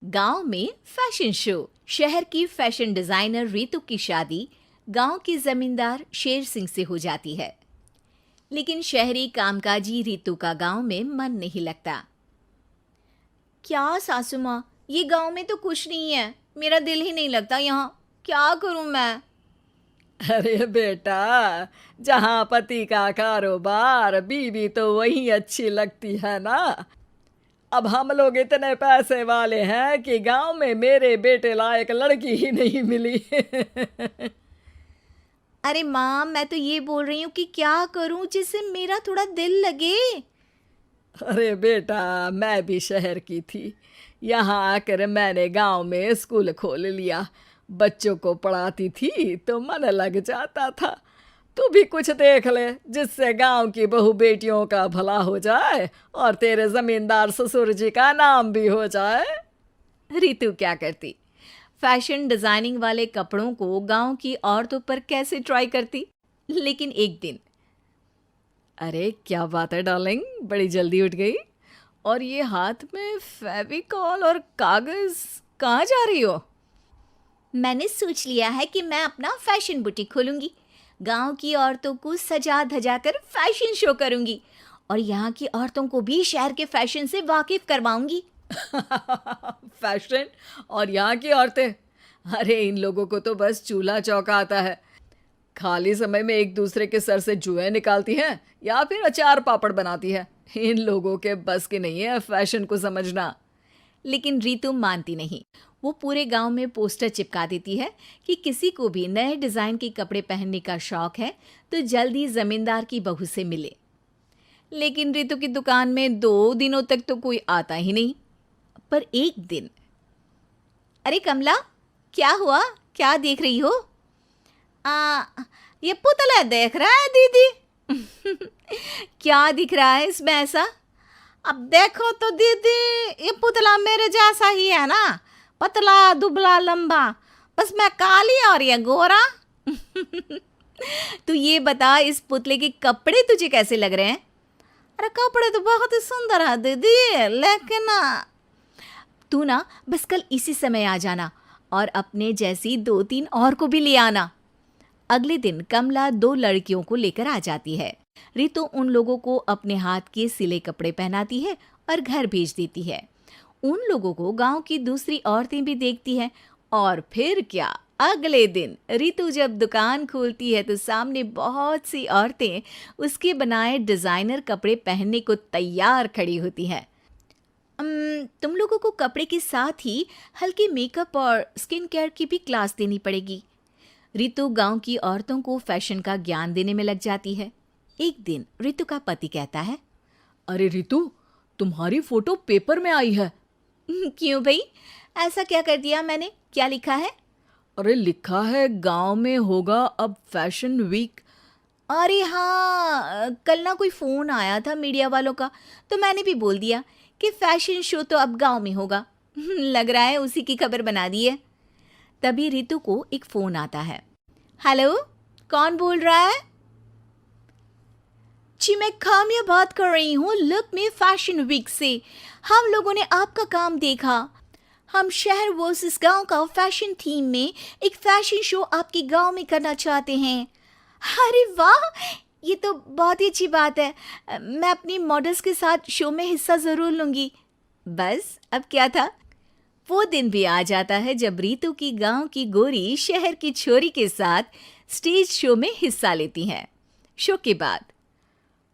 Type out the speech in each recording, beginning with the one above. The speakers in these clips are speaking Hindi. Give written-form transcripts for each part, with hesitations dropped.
गांव में फैशन शो। शहर की फैशन डिजाइनर रितु की शादी गांव के जमींदार शेर सिंह से हो जाती है। लेकिन शहरी कामकाजी रितु का गांव में मन नहीं लगता। क्या सासू माँ, ये गांव में तो कुछ नहीं है, मेरा दिल ही नहीं लगता यहाँ, क्या करूं मैं। अरे बेटा, जहाँ पति का कारोबार बीवी तो वही अच्छी लगती है ना। अब हम लोग इतने पैसे वाले हैं कि गांव में मेरे बेटे लायक लड़की ही नहीं मिली। अरे माँ, मैं तो ये बोल रही हूँ कि क्या करूं जिससे मेरा थोड़ा दिल लगे। अरे बेटा, मैं भी शहर की थी। यहाँ आकर मैंने गांव में स्कूल खोल लिया। बच्चों को पढ़ाती थी तो मन लग जाता था। तू भी कुछ देख ले जिससे गांव की बहू बेटियों का भला हो जाए और तेरे जमींदार ससुर जी का नाम भी हो जाए। रितु क्या करती? फैशन डिजाइनिंग वाले कपड़ों को गांव की औरतों पर कैसे ट्राई करती। लेकिन एक दिन, अरे क्या बात है डार्लिंग, बड़ी जल्दी उठ गई। और ये हाथ में फेविकॉल और कागज, कहाँ जा रही हो? मैंने सोच लिया है कि मैं अपना फैशन बुटीक खोलूंगी। गांव की औरतों को सजा धजा कर फैशन शो करूंगी और यहाँ की औरतों को भी शहर के फैशन से वाकिफ करवाऊंगी। फैशन और यहाँ की औरतें, अरे इन लोगों को तो बस चूल्हा चौका आता है। खाली समय में एक दूसरे के सर से जुएं निकालती हैं या फिर अचार पापड़ बनाती है। इन लोगों के बस की नहीं है फैशन को समझना। लेकिन रितु मानती नहीं। वो पूरे गांव में पोस्टर चिपका देती है कि किसी को भी नए डिजाइन के कपड़े पहनने का शौक है तो जल्दी जमींदार की बहू से मिले। लेकिन रितु की दुकान में 2 दिनों तक तो कोई आता ही नहीं। पर एक दिन, अरे कमला, क्या हुआ, क्या देख रही हो? ये पुतला देख रहा है दीदी। क्या दिख रहा है इसमें ऐसा? अब देखो तो दीदी, ये पुतला मेरे जैसा ही है ना, पतला दुबला लंबा, बस मैं काली और ये गोरा। तू ये बता, इस पुतले के कपड़े तुझे कैसे लग रहे हैं? अरे कपड़े तो बहुत ही सुंदर है दीदी, लेकिन तू ना बस कल इसी समय आ जाना और अपने जैसी 2-3 और को भी ले आना। अगले दिन कमला 2 लड़कियों को लेकर आ जाती है। रितु उन लोगों को अपने हाथ के सिले कपड़े पहनाती है और घर भेज देती है। उन लोगों को गांव की दूसरी औरतें भी देखती हैं। और फिर क्या, अगले दिन रितु जब दुकान खोलती है तो सामने बहुत सी औरतें उसके बनाए डिजाइनर कपड़े पहनने को तैयार खड़ी होती हैं। तुम लोगों को कपड़े के साथ ही हल्के मेकअप और स्किन केयर की भी क्लास देनी पड़ेगी। रितु गांव की औरतों को फैशन का ज्ञान देने में लग जाती है। एक दिन रितु का पति कहता है, अरे रितु, तुम्हारी फोटो पेपर में आई है। क्यों भाई, ऐसा क्या कर दिया मैंने, क्या लिखा है? अरे लिखा है गांव में होगा अब फैशन वीक। अरे हाँ, कल ना कोई फ़ोन आया था मीडिया वालों का, तो मैंने भी बोल दिया कि फैशन शो तो अब गांव में होगा। लग रहा है उसी की खबर बना दी है। तभी रितु को एक फ़ोन आता है। हेलो, कौन बोल रहा है? जी मैं काम्या बात कर रही हूँ लुक में फैशन वीक से। हम लोगों ने आपका काम देखा। हम शहर वर्सेस गांव का फैशन थीम में एक फैशन शो आपके गांव में करना चाहते हैं। अरे वाह, ये तो बहुत ही अच्छी बात है। मैं अपनी मॉडल्स के साथ शो में हिस्सा ज़रूर लूँगी। बस अब क्या था। वो दिन भी आ जाता है जब रितु की गांव की गोरी शहर की छोरी के साथ स्टेज शो में हिस्सा लेती हैं। शो के बाद,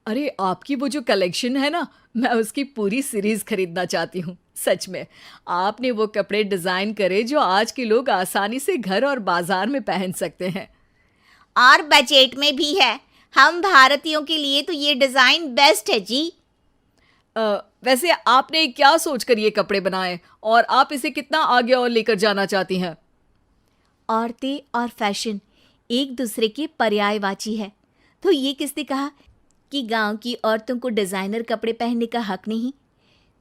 अरे आपकी वो जो कलेक्शन है ना, मैं उसकी पूरी सीरीज खरीदना चाहती हूँ। सच में आपने वो कपड़े डिजाइन करे जो आज के लोग आसानी से घर और बाजार में पहन सकते हैं। और बजट में भी है। हम भारतीयों के लिए तो ये डिज़ाइन बेस्ट है जी। वैसे आपने क्या सोचकर ये कपड़े बनाए और आप इसे कितना आगे और लेकर जाना चाहती हैं? औरतें और फैशन एक दूसरे के पर्यायवाची है। तो ये किसने कहा कि गांव की औरतों को डिज़ाइनर कपड़े पहनने का हक नहीं?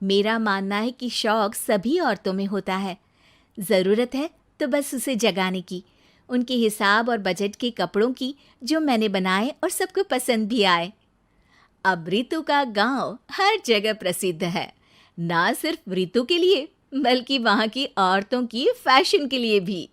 मेरा मानना है कि शौक सभी औरतों में होता है। ज़रूरत है तो बस उसे जगाने की, उनके हिसाब और बजट के कपड़ों की, जो मैंने बनाए और सबको पसंद भी आए। अब रितु का गांव हर जगह प्रसिद्ध है, ना सिर्फ रितु के लिए बल्कि वहाँ की औरतों की फैशन के लिए भी।